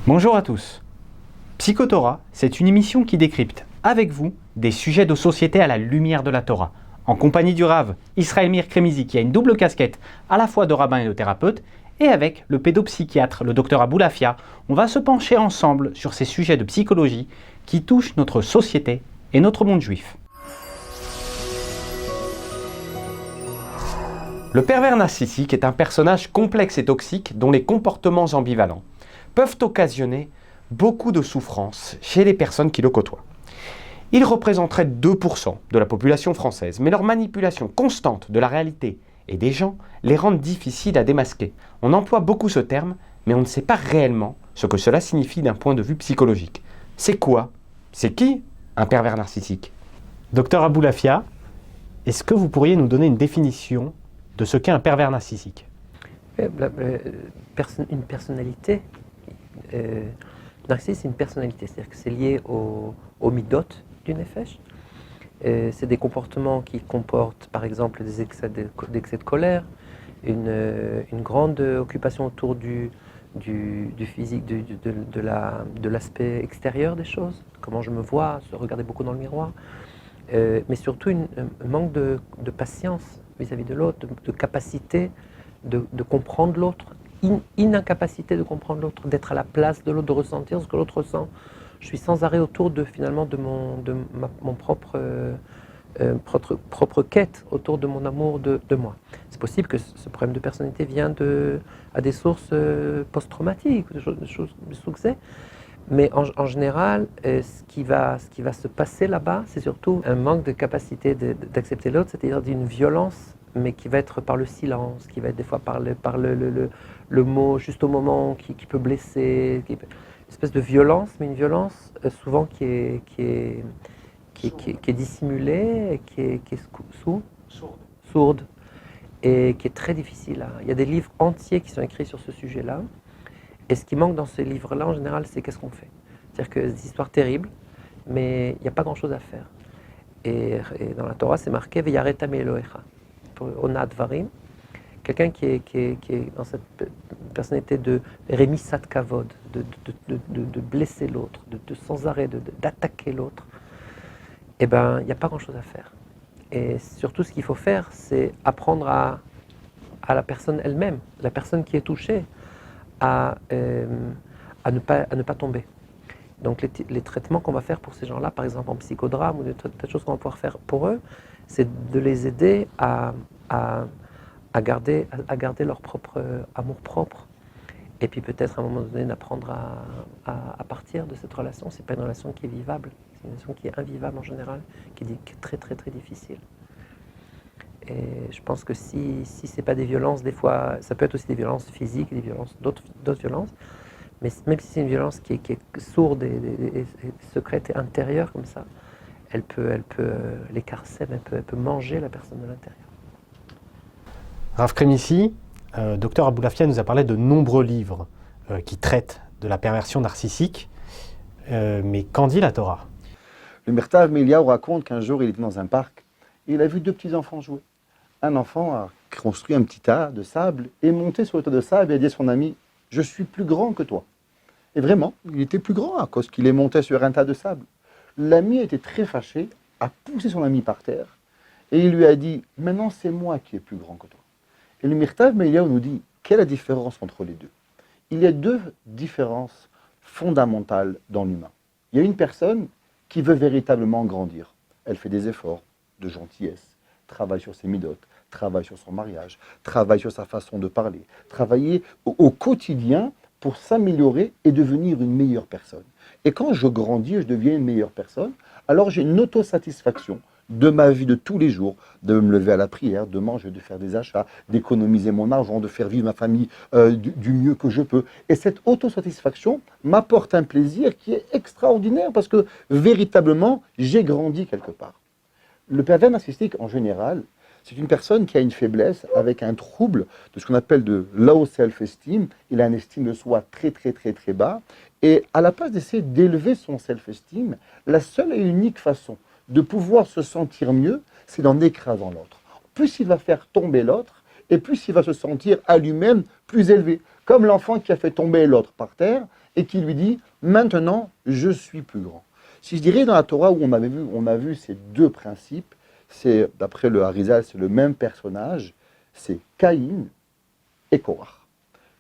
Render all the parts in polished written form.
Bonjour à tous. Psychotora, c'est une émission qui décrypte avec vous des sujets de société à la lumière de la Torah, en compagnie du Rav Israël Meir Kremizi qui a une double casquette à la fois de rabbin et de thérapeute, et avec le pédopsychiatre, le docteur Aboulafia, on va se pencher ensemble sur ces sujets de psychologie qui touchent notre société et notre monde juif. Le pervers narcissique est un personnage complexe et toxique dont les comportements ambivalents peuvent occasionner beaucoup de souffrance chez les personnes qui le côtoient. Ils représenteraient 2% de la population française, mais leur manipulation constante de la réalité et des gens les rendent difficiles à démasquer. On emploie beaucoup ce terme, mais on ne sait pas réellement ce que cela signifie d'un point de vue psychologique. C'est quoi? C'est qui un pervers narcissique? Docteur Aboulafia, est-ce que vous pourriez nous donner une définition de ce qu'est un pervers narcissique? Une personnalité, narcissique, c'est une personnalité, c'est-à-dire que c'est lié au midot du nefesh. C'est des comportements qui comportent, par exemple, des excès de colère, une grande occupation autour du physique, de l'aspect extérieur des choses, comment je me vois, se regarder beaucoup dans le miroir, mais surtout un manque de patience vis-à-vis de l'autre, de capacité de comprendre l'autre, incapacité de comprendre l'autre, d'être à la place de l'autre, de ressentir ce que l'autre ressent. Je suis sans arrêt autour de mon propre quête, autour de mon amour de moi. C'est possible que ce problème de personnalité vienne à des sources post-traumatiques, des choses de succès. Mais en général, ce qui va se passer là-bas, c'est surtout un manque de capacité d'accepter l'autre, c'est-à-dire d'une violence, mais qui va être par le silence, qui va être des fois par le mot juste au moment qui peut blesser, une espèce de violence, mais une violence souvent qui est dissimulée, qui est sourde, et qui est très difficile. Il y a des livres entiers qui sont écrits sur ce sujet-là. Et ce qui manque dans ces livres-là, en général, c'est qu'est-ce qu'on fait. C'est-à-dire que c'est des histoires terribles, mais il n'y a pas grand-chose à faire. Et dans la Torah, c'est marqué « Veyaretam Elohecha » pour Onad Varim. Quelqu'un qui est dans cette personnalité de Remisat Kavod, de blesser l'autre, de sans arrêt, d'attaquer l'autre. Eh bien, il n'y a pas grand-chose à faire. Et surtout, ce qu'il faut faire, c'est apprendre à la personne elle-même, la personne qui est touchée, à ne pas tomber. Donc les traitements qu'on va faire pour ces gens-là, par exemple en psychodrame ou des tas de choses qu'on va pouvoir faire pour eux, c'est de les aider à garder leur propre amour propre, et puis peut-être à un moment donné d'apprendre à partir de cette relation. C'est pas une relation qui est vivable, c'est une relation qui est invivable en général, qui est très très très difficile. Et je pense que si c'est pas des violences, des fois, ça peut être aussi des violences physiques, d'autres violences, mais même si c'est une violence qui est sourde et secrète et intérieure comme ça, elle peut l'écarcer, elle peut manger la personne de l'intérieur. Rav Kremizi, docteur Aboulafia nous a parlé de nombreux livres qui traitent de la perversion narcissique, mais qu'en dit la Torah? Le Mirtav Eliyahu raconte qu'un jour il était dans un parc et il a vu deux petits enfants jouer. Un enfant a construit un petit tas de sable et monté sur le tas de sable et a dit à son ami « Je suis plus grand que toi ». Et vraiment, il était plus grand à cause qu'il est monté sur un tas de sable. L'ami a été très fâché, a poussé son ami par terre et il lui a dit « Maintenant c'est moi qui est plus grand que toi ». Et le Mirtav Eliyahu nous dit quelle est la différence entre les deux? Il y a deux différences fondamentales dans l'humain. Il y a une personne qui veut véritablement grandir. Elle fait des efforts de gentillesse, travaille sur ses midotes, travaille sur son mariage, travaille sur sa façon de parler, travailler au quotidien pour s'améliorer et devenir une meilleure personne. Et quand je grandis, je deviens une meilleure personne, alors j'ai une autosatisfaction de ma vie de tous les jours, de me lever à la prière, de manger, de faire des achats, d'économiser mon argent, de faire vivre ma famille du mieux que je peux. Et cette autosatisfaction m'apporte un plaisir qui est extraordinaire parce que véritablement, j'ai grandi quelque part. Le pervers narcissique, en général, c'est une personne qui a une faiblesse avec un trouble de ce qu'on appelle de low self-esteem. Il a une estime de soi très, très, très, très bas. Et à la place d'essayer d'élever son self-esteem, la seule et unique façon de pouvoir se sentir mieux, c'est d'en écrasant l'autre. Plus il va faire tomber l'autre, et plus il va se sentir à lui-même plus élevé. Comme l'enfant qui a fait tomber l'autre par terre, et qui lui dit « Maintenant, je suis plus grand ». Si je dirais dans la Torah où on a vu ces deux principes, c'est, d'après le Harizal, c'est le même personnage, c'est Caïn et Korach.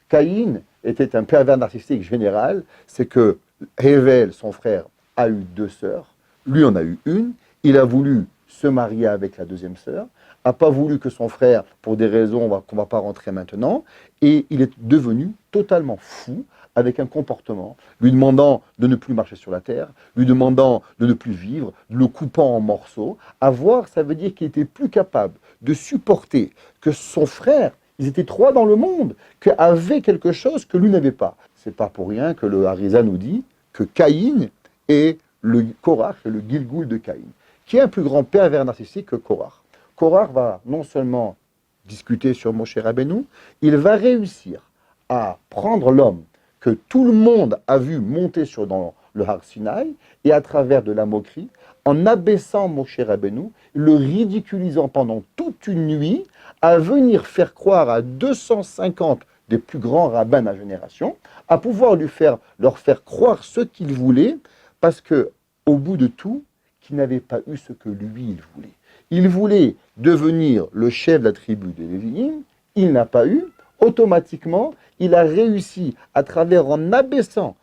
Caïn était un pervers narcissique général, c'est que Hével, son frère, a eu 2 sœurs, lui en a eu une, il a voulu se marier avec la deuxième sœur, n'a pas voulu que son frère, pour des raisons qu'on ne va pas rentrer maintenant, et il est devenu totalement fou, avec un comportement, lui demandant de ne plus marcher sur la terre, lui demandant de ne plus vivre, le coupant en morceaux. Avoir, ça veut dire qu'il était plus capable de supporter que son frère, ils étaient 3 dans le monde, avait quelque chose que lui n'avait pas. C'est pas pour rien que le Harizal nous dit que Caïn est le Korach, le Gilgoul de Caïn, qui est un plus grand pervers narcissique que Korach. Korach va non seulement discuter sur Moshe Rabbeinu, il va réussir à prendre l'homme que tout le monde a vu monter dans le Har Sinaï, et à travers de la moquerie, en abaissant Moshe Rabbeinu, le ridiculisant pendant toute une nuit, à venir faire croire à 250 des plus grands rabbins de la génération, à pouvoir leur faire croire ce qu'ils voulaient, parce que, au bout de tout, qu'ils n'avaient pas eu ce que lui, il voulait. Il voulait devenir le chef de la tribu des Lévi'im, il n'a pas eu, automatiquement, il a réussi, en abaissant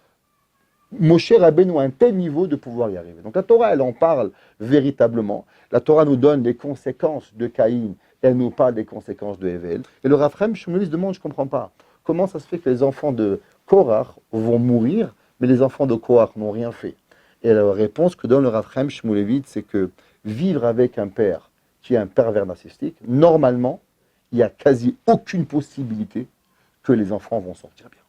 Moshe Rabbeinu à un tel niveau de pouvoir y arriver. Donc la Torah, elle en parle véritablement. La Torah nous donne les conséquences de Caïn, et elle nous parle des conséquences de Hével. Et le Rav Chaim Shmulevitz demande, je ne comprends pas, comment ça se fait que les enfants de Korach vont mourir, mais les enfants de Korach n'ont rien fait. Et la réponse que donne le Rav Chaim Shmulevitz, c'est que vivre avec un père qui est un pervers narcissique, normalement, il n'y a quasi aucune possibilité que les enfants vont sortir bien.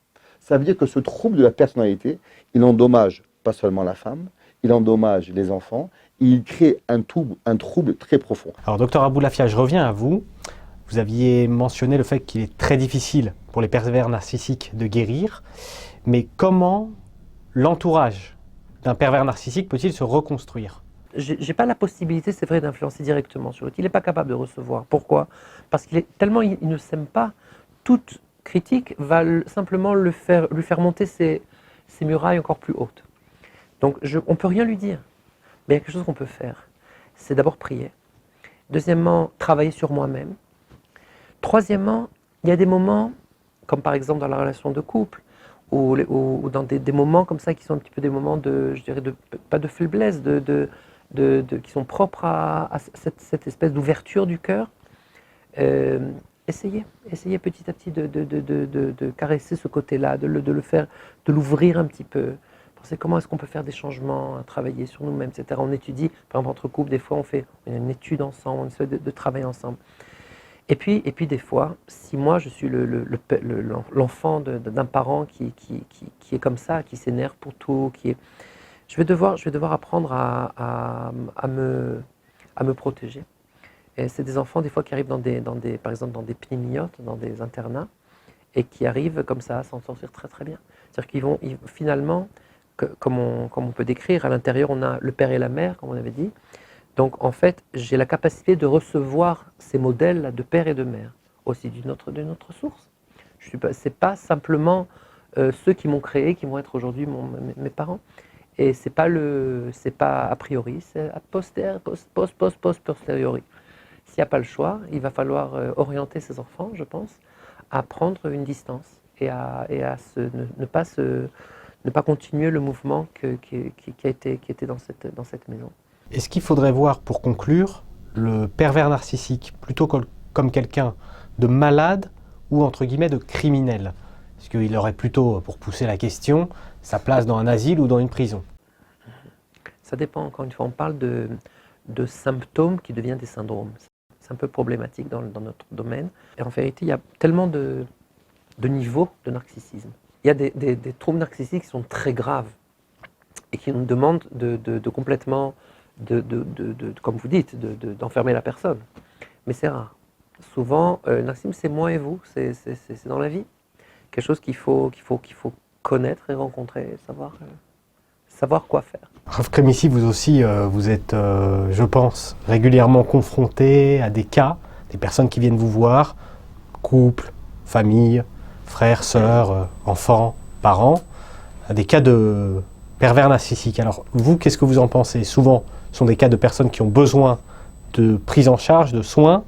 Ça veut dire que ce trouble de la personnalité, il endommage pas seulement la femme, il endommage les enfants, il crée un trouble très profond. Alors, docteur Aboulafia, je reviens à vous. Vous aviez mentionné le fait qu'il est très difficile pour les pervers narcissiques de guérir, mais comment l'entourage d'un pervers narcissique peut-il se reconstruire ? J'ai pas la possibilité, c'est vrai, d'influencer directement sur l'autre. Il n'est pas capable de recevoir. Pourquoi ? Parce qu'il est tellement il ne s'aime pas. Toute critique va simplement lui faire monter ses murailles encore plus hautes. Donc on ne peut rien lui dire. Mais il y a quelque chose qu'on peut faire. C'est d'abord prier. Deuxièmement, travailler sur moi-même. Troisièmement, il y a des moments, comme par exemple dans la relation de couple, ou dans des moments comme ça qui sont un petit peu des moments pas de faiblesse, qui sont propres à cette espèce d'ouverture du cœur. Essayez petit à petit de caresser ce côté-là, de l'ouvrir un petit peu. Pensez comment est-ce qu'on peut faire des changements, travailler sur nous-mêmes, etc. On étudie, par exemple entre couples, des fois on fait une étude ensemble, on essaie de travailler ensemble. Et puis des fois, si moi je suis l'enfant d'un parent qui est comme ça, qui s'énerve pour tout, je vais devoir apprendre à me protéger. Et c'est des enfants des fois qui arrivent par exemple dans des pnémiotes, dans des internats, et qui arrivent comme ça à s'en sortir très très bien. C'est-à-dire finalement, comme on peut décrire, à l'intérieur on a le père et la mère, comme on avait dit. Donc en fait, j'ai la capacité de recevoir ces modèles de père et de mère, aussi d'une autre source. C'est pas simplement ceux qui m'ont créé, qui vont être aujourd'hui mes parents. Et c'est pas a priori, c'est a posteriori. S'il n'y a pas le choix, il va falloir orienter ses enfants, je pense, à prendre une distance et ne pas continuer le mouvement qui était dans cette maison. Est-ce qu'il faudrait voir, pour conclure, le pervers narcissique plutôt comme quelqu'un de malade ou entre guillemets de criminel ? Est-ce qu'il aurait plutôt, pour pousser la question, sa place dans un asile ou dans une prison ? Ça dépend, encore une fois, on parle de symptômes qui deviennent des syndromes. C'est un peu problématique dans notre domaine. Et en vérité, il y a tellement de niveaux de narcissisme. Il y a des troubles narcissiques qui sont très graves et qui nous demandent de complètement, comme vous dites, d'enfermer la personne. Mais c'est rare. Souvent, le narcissisme, c'est moi et vous, c'est dans la vie. Quelque chose qu'il faut connaître et rencontrer, savoir quoi faire. Rav Kremissi, vous aussi, vous êtes, je pense, régulièrement confronté à des cas, des personnes qui viennent vous voir, couple, famille, frères, sœurs, enfants, parents, à des cas de pervers narcissiques. Alors vous, qu'est-ce que vous en pensez? Souvent, ce sont des cas de personnes qui ont besoin de prise en charge, de soins.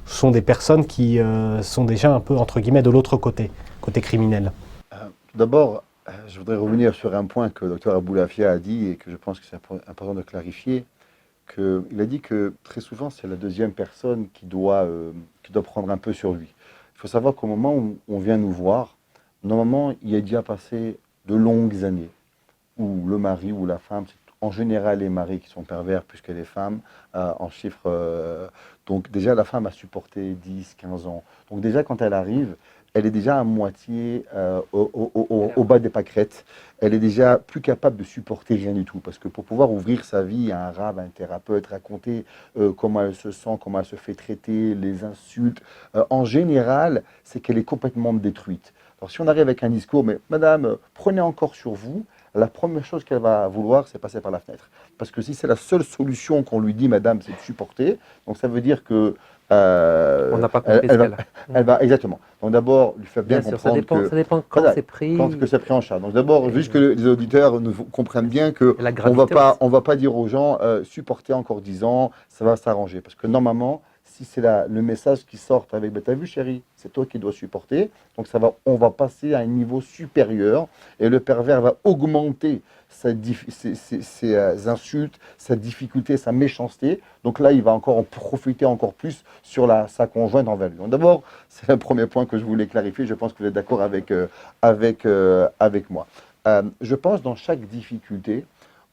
Ce sont des personnes qui sont déjà un peu, entre guillemets, de l'autre côté criminel. Tout d'abord, je voudrais revenir sur un point que le docteur Aboulafia a dit et que je pense que c'est important de clarifier. Il a dit que très souvent, c'est la deuxième personne qui doit prendre un peu sur lui. Il faut savoir qu'au moment où on vient nous voir, normalement, il y a déjà passé de longues années où le mari ou la femme, c'est en général les maris qui sont pervers plus que les femmes, en chiffres. Donc déjà, la femme a supporté 10, 15 ans. Donc déjà, quand elle arrive, elle est déjà à moitié au bas des pâquerettes. Elle est déjà plus capable de supporter rien du tout. Parce que pour pouvoir ouvrir sa vie à un arabe, à un thérapeute, raconter comment elle se sent, comment elle se fait traiter, les insultes, en général, c'est qu'elle est complètement détruite. Alors si on arrive avec un discours, mais madame, prenez encore sur vous, la première chose qu'elle va vouloir, c'est passer par la fenêtre. Parce que si c'est la seule solution qu'on lui dit, madame, c'est de supporter, donc ça veut dire que on n'a pas compris ce qu'elle a. Elle va, exactement. Donc d'abord, lui faire bien sûr, comprendre ça dépend quand voilà, c'est pris. quand que c'est pris en charge. Donc d'abord, juste que les auditeurs nous comprennent bien que on va pas dire aux gens, supporter encore 10 ans, ça va s'arranger. Parce que normalement, si c'est le message qui sort avec, bah, t'as vu chérie, c'est toi qui dois supporter, donc on va passer à un niveau supérieur et le pervers va augmenter ses insultes, sa difficulté, sa méchanceté. Donc là, il va encore en profiter encore plus sur sa conjointe envers lui. Donc d'abord, c'est le premier point que je voulais clarifier. Je pense que vous êtes d'accord avec moi. Je pense dans chaque difficulté,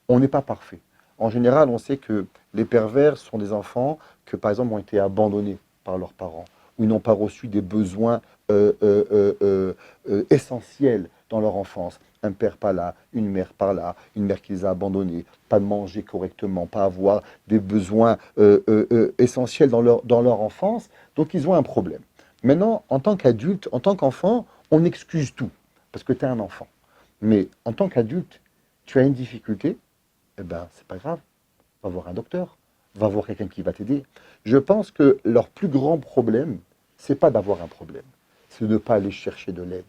on n'est pas parfait. En général, on sait que les pervers sont des enfants que, par exemple, ont été abandonnés par leurs parents, ou ils n'ont pas reçu des besoins essentiels dans leur enfance. Un père pas là, une mère par là, une mère qui les a abandonnés, pas manger correctement, pas avoir des besoins essentiels dans leur enfance. Donc, ils ont un problème. Maintenant, en tant qu'adulte, en tant qu'enfant, on excuse tout, parce que tu es un enfant. Mais en tant qu'adulte, tu as une difficulté, eh ben, c'est pas grave, va voir un docteur, va voir quelqu'un qui va t'aider. Je pense que leur plus grand problème, c'est pas d'avoir un problème, c'est de ne pas aller chercher de l'aide.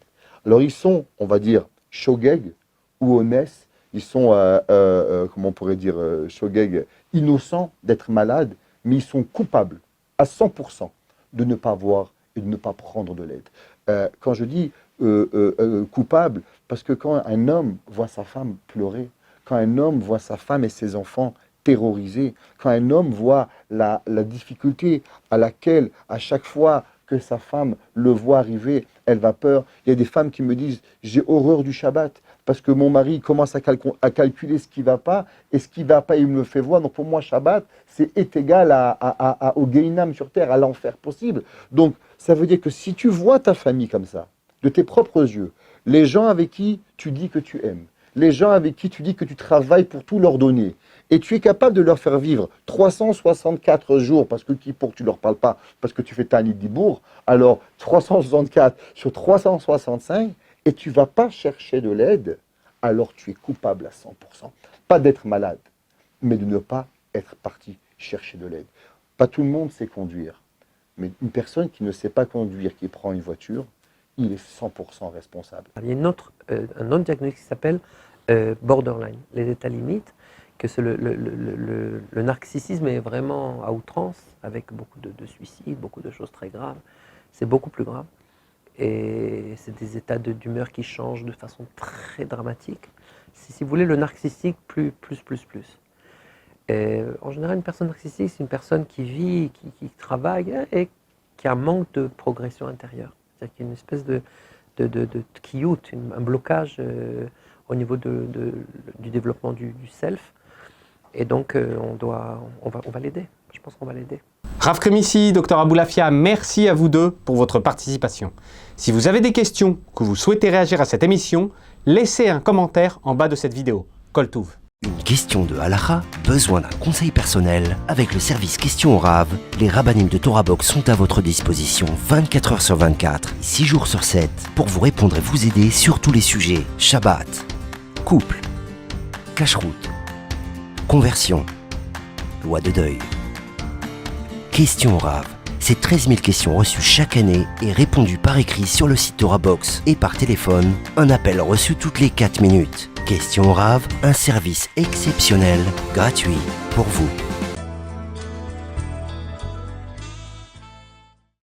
Alors ils sont, on va dire, shogeg ou honnêtes, ils sont, comment on pourrait dire, shogeg, innocents d'être malades, mais ils sont coupables à 100% de ne pas voir et de ne pas prendre de l'aide. Quand je dis coupable, parce que quand un homme voit sa femme pleurer, quand un homme voit sa femme et ses enfants terrorisés, quand un homme voit la difficulté à laquelle, à chaque fois que sa femme le voit arriver, elle va peur. Il y a des femmes qui me disent « j'ai horreur du Shabbat parce que mon mari commence à calculer ce qui ne va pas et ce qui ne va pas, il me le fait voir. Donc pour moi, Shabbat, est égal au Gehinam sur terre, à l'enfer possible. » Donc ça veut dire que si tu vois ta famille comme ça, de tes propres yeux, les gens avec qui tu dis que tu aimes, les gens avec qui tu dis que tu travailles pour tout leur donner, et tu es capable de leur faire vivre 364 jours, parce que pour que tu ne leur parles pas, parce que tu fais ta Dibour, alors 364 sur 365, et tu ne vas pas chercher de l'aide, alors tu es coupable à 100%. Pas d'être malade, mais de ne pas être parti chercher de l'aide. Pas tout le monde sait conduire, mais une personne qui ne sait pas conduire, qui prend une voiture, il est 100% responsable. Il y a un autre diagnostic qui s'appelle borderline, les états limites, que c'est le narcissisme est vraiment à outrance, avec beaucoup de suicides, beaucoup de choses très graves. C'est beaucoup plus grave. Et c'est des états d'humeur qui changent de façon très dramatique. Si vous voulez, le narcissique plus. Et en général, une personne narcissique, c'est une personne qui vit, qui travaille et qui a un manque de progression intérieure. C'est-à-dire qu'il y a une espèce de kiyut, un blocage au niveau du développement du self. Et donc, on va l'aider. Je pense qu'on va l'aider. Rav Kremissi, Dr Aboulafia, merci à vous deux pour votre participation. Si vous avez des questions, que vous souhaitez réagir à cette émission, laissez un commentaire en bas de cette vidéo. Kol Touv. Une question de halakha, besoin d'un conseil personnel? Avec le service Questions au Rav, les rabbinim de Torah Box sont à votre disposition 24 heures sur 24, 6 jours sur 7, pour vous répondre et vous aider sur tous les sujets. Shabbat, couple, cacheroute, conversion, loi de deuil. Questions au Rav, C'est 13 000 questions reçues chaque année et répondues par écrit sur le site ToraBox et par téléphone. Un appel reçu toutes les 4 minutes. Questions Rave, un service exceptionnel, gratuit pour vous.